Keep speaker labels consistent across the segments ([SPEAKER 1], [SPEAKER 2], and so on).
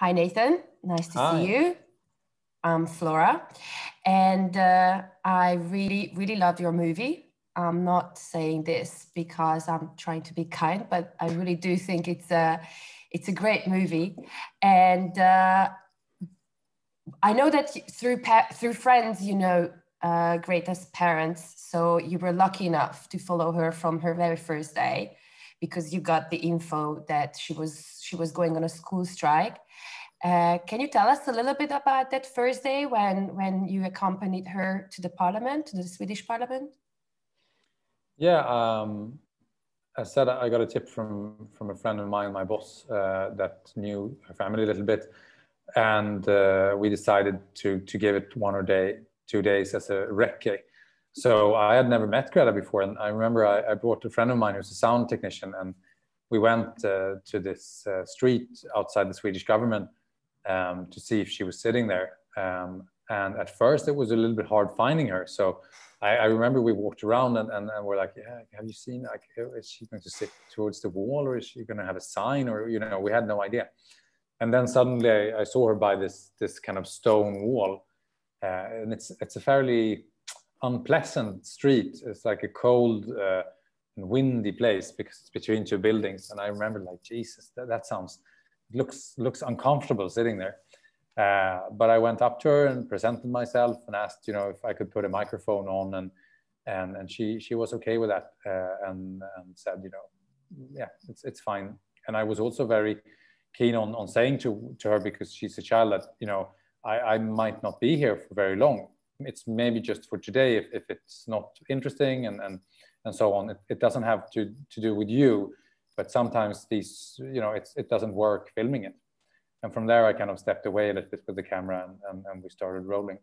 [SPEAKER 1] Hi, Nathan. Nice to
[SPEAKER 2] Hi.
[SPEAKER 1] see you. I'm Flora, and I really loved your movie. I'm not saying this because I'm trying to be kind, but I really do think it's a great movie. And I know that through friends, you know Greta's parents, so you were lucky enough to follow her from her very first day, because you got the info that she was going on a school strike. Can you tell us a little bit about that first day when you accompanied her to the parliament, to the Swedish parliament?
[SPEAKER 2] Yeah, I said I got a tip from a friend of mine, my boss, that knew her family a little bit, and we decided to give it 1 or 2 days as a recce. So I had never met Greta before, and I remember I brought a friend of mine who's a sound technician, and we went to this street outside the Swedish government to see if she was sitting there. And at first it was a little bit hard finding her. So I remember we walked around and we're like, yeah, have you seen, like, is she going to sit towards the wall, or is she going to have a sign, or, you know, we had no idea. And then suddenly I saw her by this kind of stone wall. And it's a fairly unpleasant street. It's like a cold and windy place because it's between 2 buildings. And I remember, like, Jesus, that sounds, looks uncomfortable sitting there. But I went up to her and presented myself and asked, you know, if I could put a microphone on, and she was okay with that, and said, you know, yeah, it's fine. And I was also very keen on saying to her, because she's a child, that, you know, I might not be here for very long. It's maybe just for today if it's not interesting and so on. It doesn't have to do with you, but sometimes these, you know, it doesn't work filming it. And from there, I kind of stepped away a little bit with the camera, and we started rolling.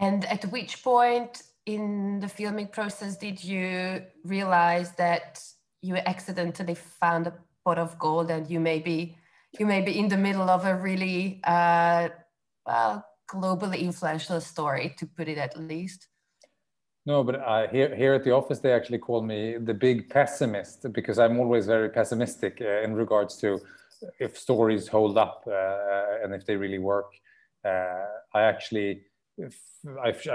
[SPEAKER 1] And at which point in the filming process did you realize that you accidentally found a pot of gold, and you may be in the middle of a really well, globally influential story, to put it at least?
[SPEAKER 2] No, but here at the office, they actually call me the big pessimist, because I'm always very pessimistic in regards to if stories hold up and if they really work. I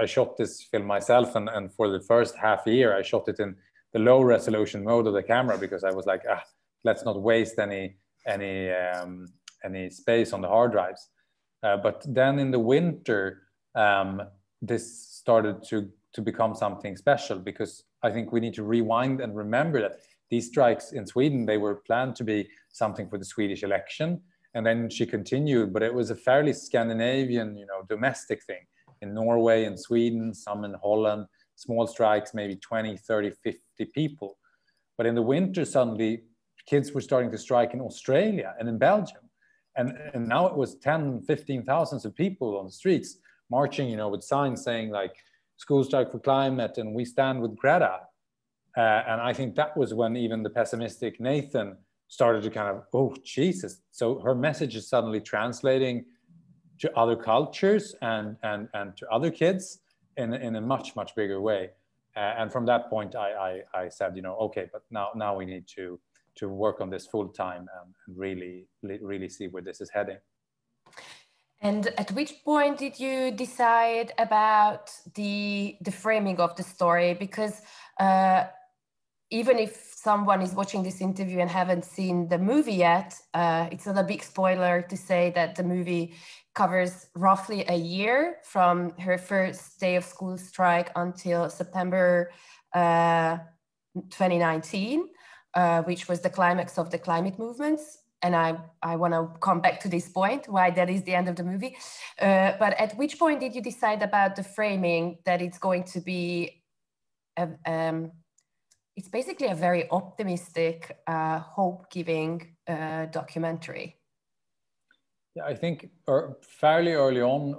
[SPEAKER 2] shot this film myself, and for the first half year, I shot it in the low resolution mode of the camera, because I was like, let's not waste any space on the hard drives. But then in the winter, this started to become something special, because I think we need to rewind and remember that these strikes in Sweden, they were planned to be something for the Swedish election. And then she continued, but it was a fairly Scandinavian, you know, domestic thing. In Norway and Sweden, some in Holland, small strikes, maybe 20, 30, 50 people. But in the winter, suddenly kids were starting to strike in Australia and in Belgium. And now it was 10, 15,000 of people on the streets marching, you know, with signs saying, like, school strike for climate, and we stand with Greta. And I think that was when even the pessimistic Nathan started to kind of, oh, Jesus. So her message is suddenly translating to other cultures and to other kids in a much, much bigger way. And from that point, I said, you know, okay, but now we need to work on this full time and really see where this is heading.
[SPEAKER 1] And at which point did you decide about the framing of the story? Because even if someone is watching this interview and haven't seen the movie yet, it's not a big spoiler to say that the movie covers roughly a year from her first day of school strike until September 2019, which was the climax of the climate movements. And I want to come back to this point, why that is the end of the movie. But at which point did you decide about the framing, that it's going to be, it's basically a very optimistic, hope-giving documentary?
[SPEAKER 2] Yeah, I think fairly early on,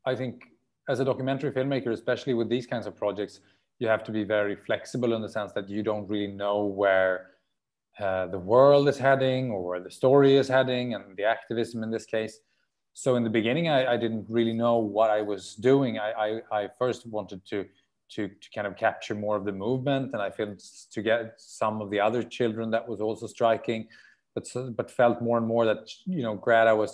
[SPEAKER 2] I think as a documentary filmmaker, especially with these kinds of projects, you have to be very flexible in the sense that you don't really know where the world is heading or where the story is heading, and the activism in this case. So in the beginning, I didn't really know what I was doing. I first wanted to kind of capture more of the movement, and I filmed to get some of the other children that was also striking. but felt more and more that, you know, Greta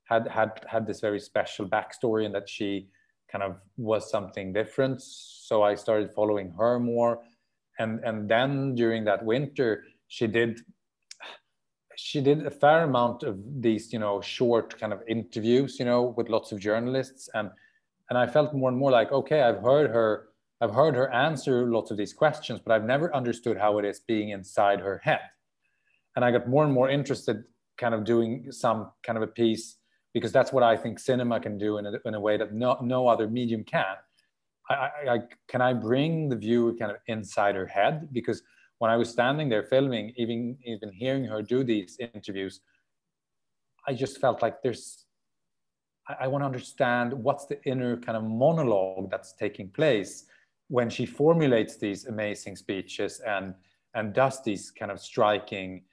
[SPEAKER 2] had this very special backstory, and that she kind of was something different. So I started following her more, and then during that winter, she did a fair amount of these, you know, short kind of interviews, you know, with lots of journalists, and I felt more and more like, okay, I've heard her answer lots of these questions, but I've never understood how it is being inside her head. And I got more and more interested kind of doing some kind of a piece, because that's what I think cinema can do in a way that no other medium can. Can I bring the viewer kind of inside her head? Because when I was standing there filming, even hearing her do these interviews, I just felt like I want to understand what's the inner kind of monologue that's taking place when she formulates these amazing speeches and does these kind of striking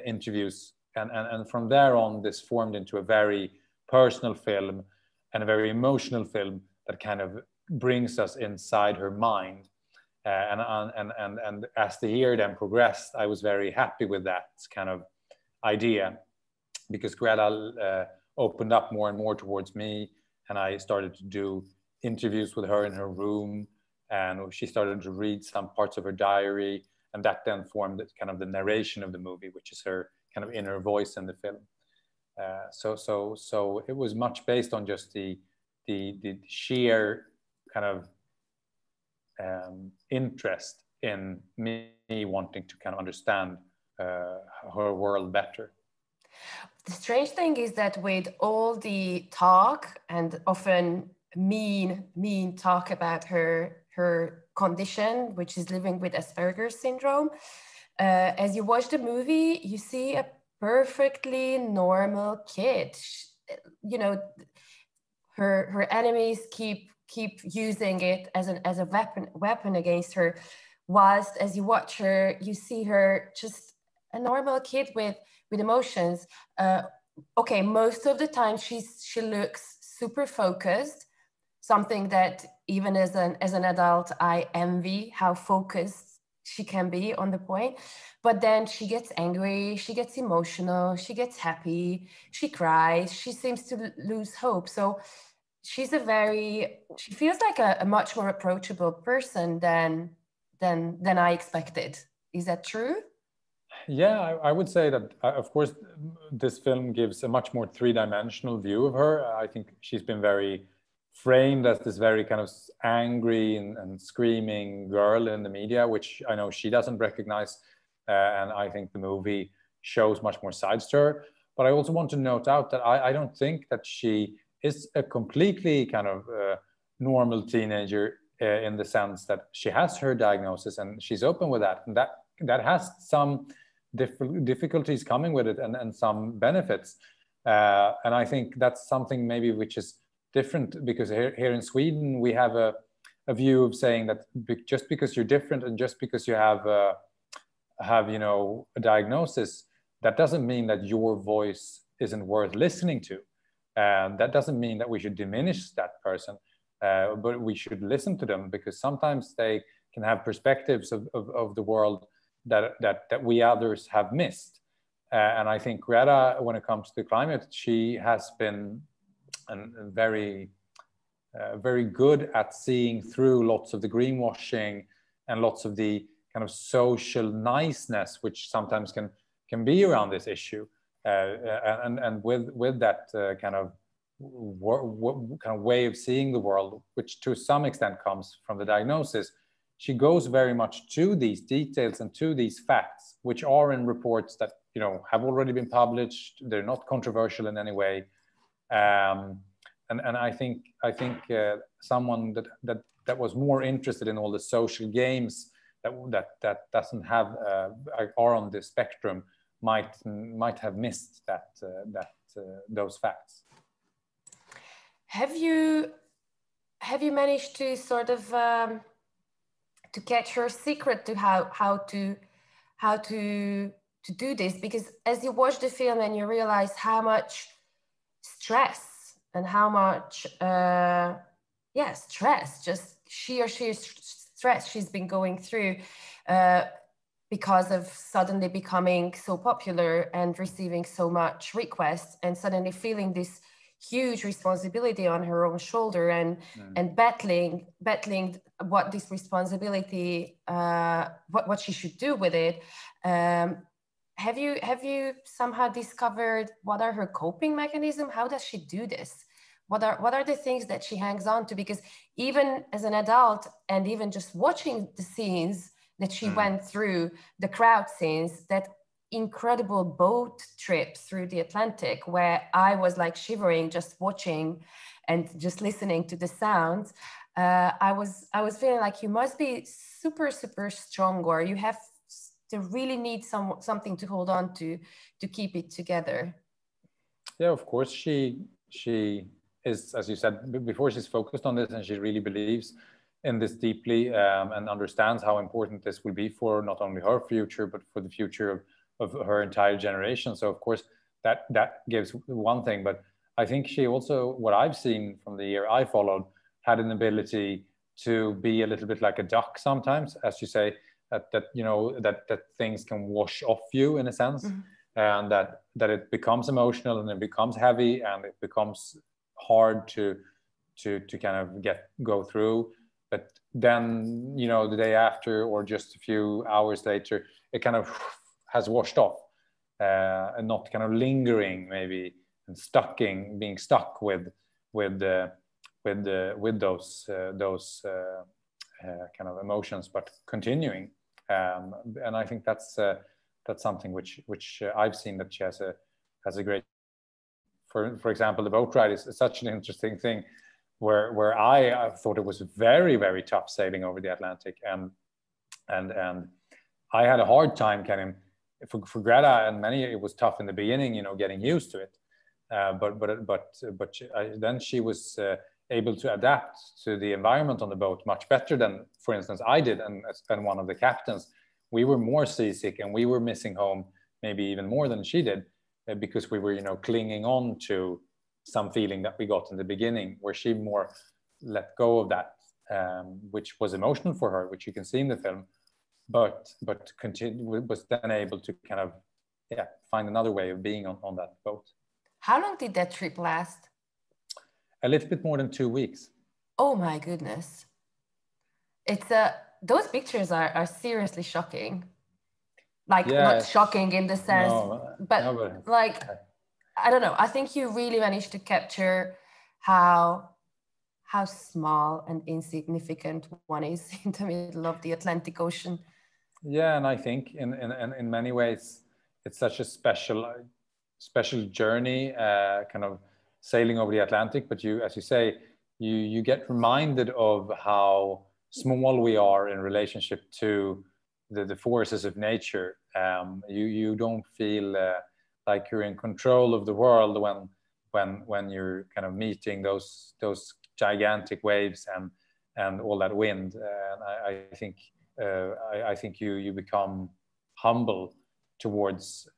[SPEAKER 2] interviews. And from there on, this formed into a very personal film and a very emotional film that kind of brings us inside her mind. And as the year then progressed, I was very happy with that kind of idea, because Greta opened up more and more towards me, and I started to do interviews with her in her room, and she started to read some parts of her diary, and that then formed kind of the narration of the movie, which is her kind of inner voice in the film. So it was much based on just the sheer kind of interest in me wanting to kind of understand her world better.
[SPEAKER 1] The strange thing is that with all the talk, and often mean talk about her condition, which is living with Asperger's syndrome, as you watch the movie, you see a perfectly normal kid. You know, her enemies keep using it as a weapon against her, whilst as you watch her, you see her just a normal kid with emotions. Okay, most of the time she looks super focused, something that even as an adult I envy, how focused she can be on the point. But then she gets angry, she gets emotional, she gets happy, she cries, she seems to lose hope. So she feels like a much more approachable person than I expected. Is that true?
[SPEAKER 2] Yeah, I would say that, of course, this film gives a much more three-dimensional view of her. I think she's been very framed as this very kind of angry and screaming girl in the media, which I know she doesn't recognize. And I think the movie shows much more sides to her. But I also want to note out that I don't think that she is a completely kind of normal teenager in the sense that she has her diagnosis and she's open with that. And that has some difficulties coming with it and some benefits. And I think that's something maybe which is different, because here in Sweden, we have a view of saying that just because you're different and just because you have you know, a diagnosis, that doesn't mean that your voice isn't worth listening to. And that doesn't mean that we should diminish that person, but we should listen to them, because sometimes they can have perspectives of the world that we others have missed. And I think Greta, when it comes to climate, she has been very good at seeing through lots of the greenwashing and lots of the kind of social niceness, which sometimes can be around this issue. And with that kind of way of seeing the world, which to some extent comes from the diagnosis, she goes very much to these details and to these facts, which are in reports that, you know, have already been published. They're not controversial in any way. And I think someone that was more interested in all the social games that doesn't have are on the spectrum might have missed those facts.
[SPEAKER 1] Have you managed to sort of to catch her secret to how to do this? Because as you watch the film and you realize how much stress and how much stress, just sheer stress she's been going through, because of suddenly becoming so popular and receiving so much requests, and suddenly feeling this huge responsibility on her own shoulder, and battling what this responsibility, what she should do with it. Have you somehow discovered what are her coping mechanisms? How does she do this? What are the things that she hangs on to? Because even as an adult, and even just watching the scenes that she went through, the crowd scenes, that incredible boat trip through the Atlantic, where I was like shivering just watching and just listening to the sounds. I was feeling like you must be super, super strong, or you have to really need something to hold on to keep it together.
[SPEAKER 2] Yeah, of course, she is, as you said before, she's focused on this, and she really believes in this deeply, and understands how important this will be for not only her future, but for the future of her entire generation. So of course that gives one thing, but I think she also, what I've seen from the year I followed, had an ability to be a little bit like a duck sometimes, as you say, that you know, that things can wash off you in a sense, and that it becomes emotional, and it becomes heavy, and it becomes hard to kind of go through. But then, you know, the day after, or just a few hours later, it kind of has washed off, and not kind of lingering maybe, and being stuck with those kind of emotions, but continuing. And I think that's something which I've seen that she has a great. For example, the boat ride is such an interesting thing, where I thought it was very, very tough sailing over the Atlantic, and I had a hard time kind of, for Greta and many, it was tough in the beginning, you know, getting used to it, but then she was able to adapt to the environment on the boat much better than, for instance, I did, and one of the captains. We were more seasick, and we were missing home maybe even more than she did, because we were, you know, clinging on to some feeling that we got in the beginning, where she more let go of that, which was emotional for her, which you can see in the film, but was then able to kind of find another way of being on that boat.
[SPEAKER 1] How long did that trip last?
[SPEAKER 2] A little bit more than 2 weeks.
[SPEAKER 1] Oh my goodness. It's those pictures are seriously shocking. Like, not shocking in the sense, but like, I don't know. I think you really managed to capture how small and insignificant one is in the middle of the Atlantic Ocean.
[SPEAKER 2] Yeah, and I think in many ways it's such a special journey, kind of sailing over the Atlantic. But you, as you say, you get reminded of how small we are in relationship to the forces of nature. You don't feel like you're in control of the world when you're kind of meeting those gigantic waves and all that wind. And I think you become humble towards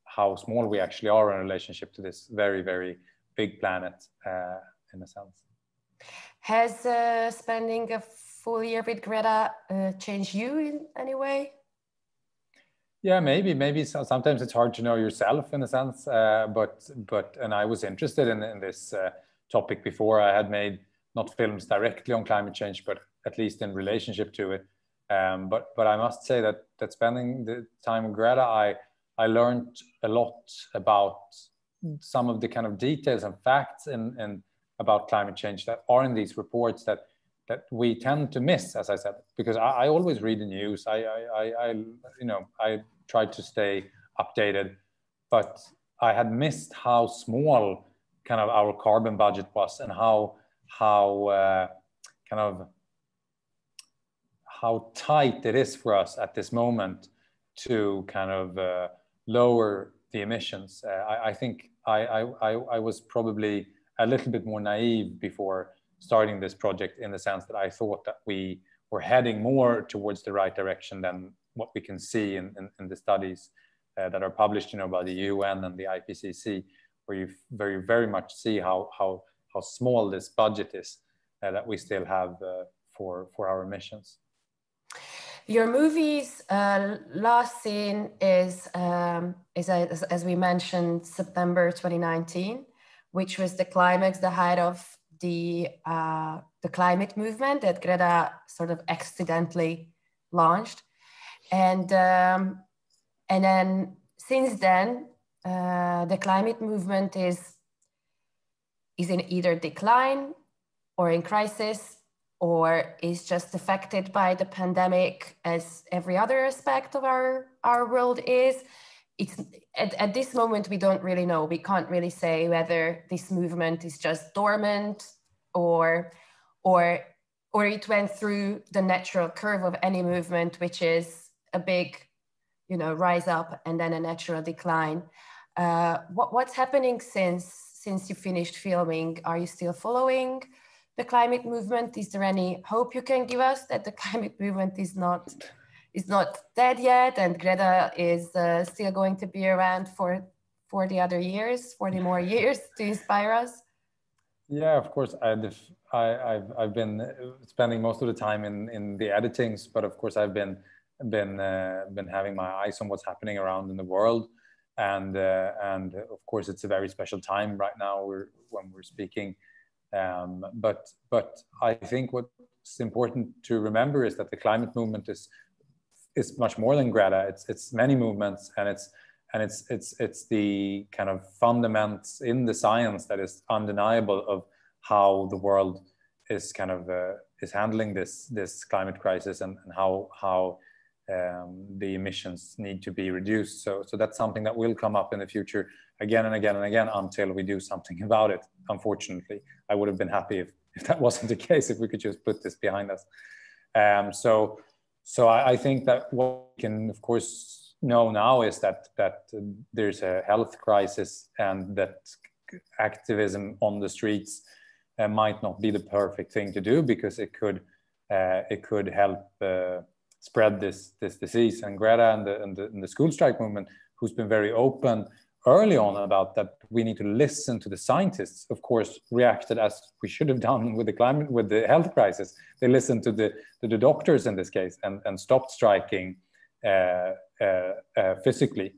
[SPEAKER 2] how small we actually are in relationship to this very, very big planet, in a sense.
[SPEAKER 1] Has spending a full year with Greta changed you in any way?
[SPEAKER 2] Yeah, maybe sometimes it's hard to know yourself in a sense, but and I was interested in this topic before. I had made not films directly on climate change, but at least in relationship to it. But I must say that spending the time with Greta, I learned a lot about some of the kind of details and facts and about climate change that are in these reports that we tend to miss, as I said, because I always read the news. I tried to stay updated, but I had missed how small kind of our carbon budget was, and how tight it is for us at this moment to kind of lower the emissions. I think I was probably a little bit more naive before starting this project, in the sense that I thought that we were heading more towards the right direction than what we can see in the studies that are published, by the UN and the IPCC, where you very, very much see how small this budget is that we still have for our emissions.
[SPEAKER 1] Your movie's last scene is as we mentioned, September 2019, which was the climax, the height of the climate movement that Greta sort of accidentally launched, and then since then, the climate movement is in either decline or in crisis, or is just affected by the pandemic as every other aspect of our world is. It's at this moment, we don't really know. We can't really say whether this movement is just dormant or it went through the natural curve of any movement, which is a big, rise up and then a natural decline. What's happening since you finished filming? Are you still following the climate movement? Is there any hope you can give us that the climate movement is not dead yet, and Greta is still going to be around for 40 more years to inspire us?
[SPEAKER 2] Yeah, of course. I've been spending most of the time in the editings, but of course I've been having my eyes on what's happening around in the world, and of course it's a very special time right now when we're speaking. But I think what's important to remember is that the climate movement is much more than Greta. It's many movements, and it's the kind of fundamentals in the science that is undeniable of how the world is kind of is handling this climate crisis, and how the emissions need to be reduced. So that's something that will come up in the future again and again and again until we do something about it. Unfortunately, I would have been happy if that wasn't the case, if we could just put this behind us. So I think that what we can, of course, know now is that there's a health crisis, and that activism on the streets might not be the perfect thing to do, because it could help spread this disease. And Greta and the school strike movement, who's been very open early on about that we need to listen to the scientists, of course, reacted as we should have done with the health crisis. They listened to the doctors in this case, and stopped striking physically.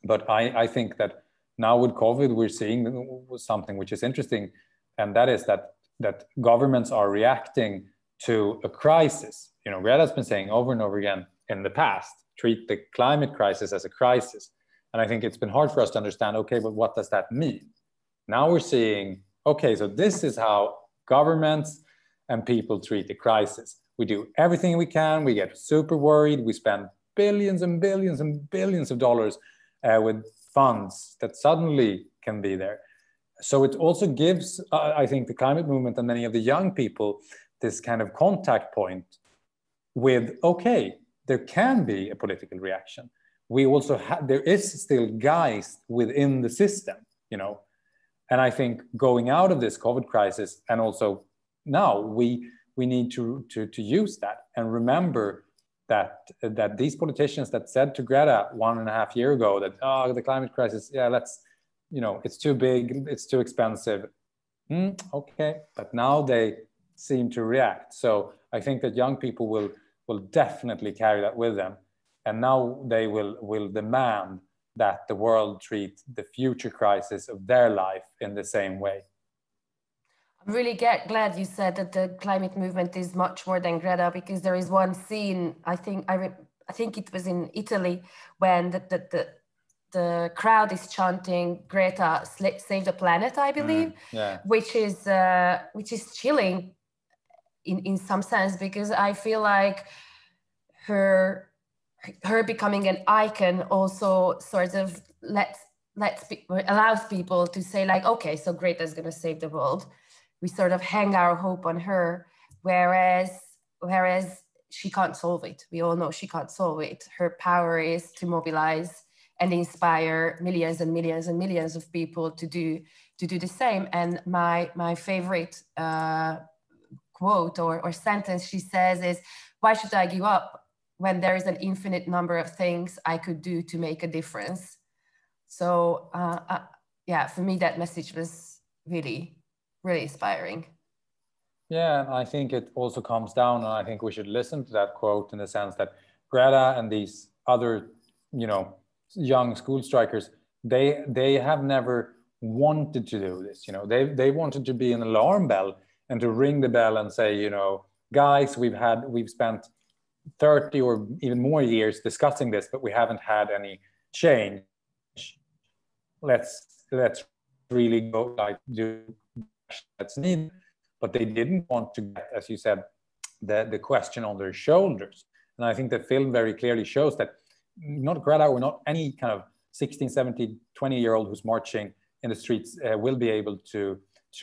[SPEAKER 2] But I think that now with COVID, we're seeing something which is interesting, and that is that governments are reacting to a crisis. Greta's been saying over and over again in the past, treat the climate crisis as a crisis. And I think it's been hard for us to understand, okay, but what does that mean? Now we're seeing, okay, so this is how governments and people treat the crisis. We do everything we can, we get super worried, we spend billions and billions and billions of dollars with funds that suddenly can be there. So it also gives, I think, the climate movement and many of the young people this kind of contact point with, okay, there can be a political reaction. We also there is still guys within the system, and I think going out of this COVID crisis, and also now we need to use that and remember that these politicians that said to Greta 1.5 years ago that the climate crisis, let's, it's too big, it's too expensive. Okay, but now they seem to react. So I think that young people will definitely carry that with them. And now they will demand that the world treat the future crisis of their life in the same way.
[SPEAKER 1] I'm really glad you said that the climate movement is much more than Greta, because there is one scene, I think it was in Italy, when the crowd is chanting Greta, save the planet, I believe, which is chilling in some sense, because I feel like her becoming an icon also sort of allows people to say, like, okay, so Greta's going to save the world. We sort of hang our hope on her, whereas she can't solve it. We all know she can't solve it. Her power is to mobilize and inspire millions and millions and millions of people to do the same. And my favorite quote or sentence she says is, "Why should I give up when there is an infinite number of things I could do to make a difference?" So for me, that message was really, really inspiring.
[SPEAKER 2] Yeah, and I think it also comes down, and I think we should listen to that quote in the sense that Greta and these other, you know, young school strikers, they have never wanted to do this. You know, they wanted to be an alarm bell and to ring the bell and say, you know, guys, we've spent 30 or even more years discussing this, but we haven't had any change. Let's really go like do that's needed. But they didn't want to get, as you said, the question on their shoulders. And I think the film very clearly shows that not Greta or not any kind of 16, 17, 20-year-old who's marching in the streets will be able to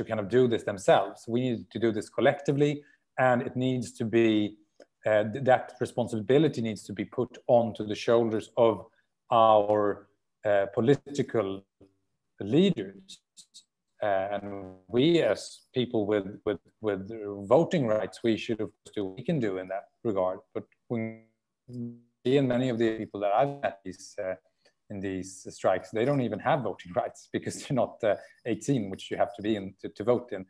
[SPEAKER 2] kind of do this themselves. We need to do this collectively, and it needs to be, that responsibility needs to be put onto the shoulders of our political leaders. And we, as people with voting rights, we should of course do what we can do in that regard. But when and many of the people that I've met in these strikes, they don't even have voting rights because they're not 18, which you have to be to vote in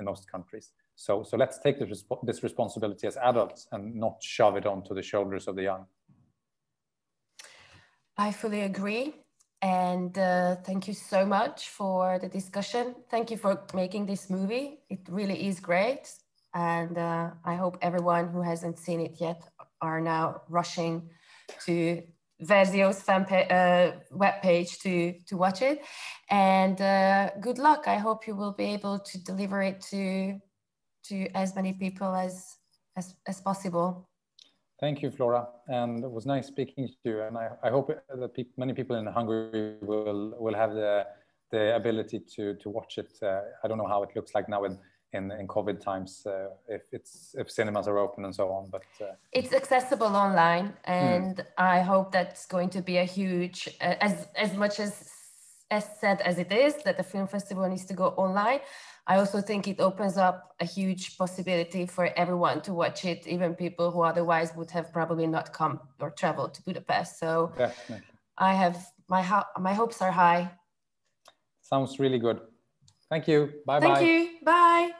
[SPEAKER 2] most countries. So let's take this responsibility as adults and not shove it onto the shoulders of the young.
[SPEAKER 1] I fully agree. And thank you so much for the discussion. Thank you for making this movie. It really is great. And I hope everyone who hasn't seen it yet are now rushing to Verzió's webpage to watch it. And good luck. I hope you will be able to deliver it to as many people as possible.
[SPEAKER 2] Thank you, Flora, and it was nice speaking to you. And I hope that many people in Hungary will have the ability to watch it. I don't know how it looks like now in COVID times, if cinemas are open and so on. But
[SPEAKER 1] it's accessible online, and I hope that's going to be a huge, as much as said as it is, that the film festival needs to go online. I also think it opens up a huge possibility for everyone to watch it, even people who otherwise would have probably not come or traveled to Budapest. So
[SPEAKER 2] definitely,
[SPEAKER 1] I have my hopes are high.
[SPEAKER 2] Sounds really good. Thank you. Bye-bye.
[SPEAKER 1] Thank you. Bye.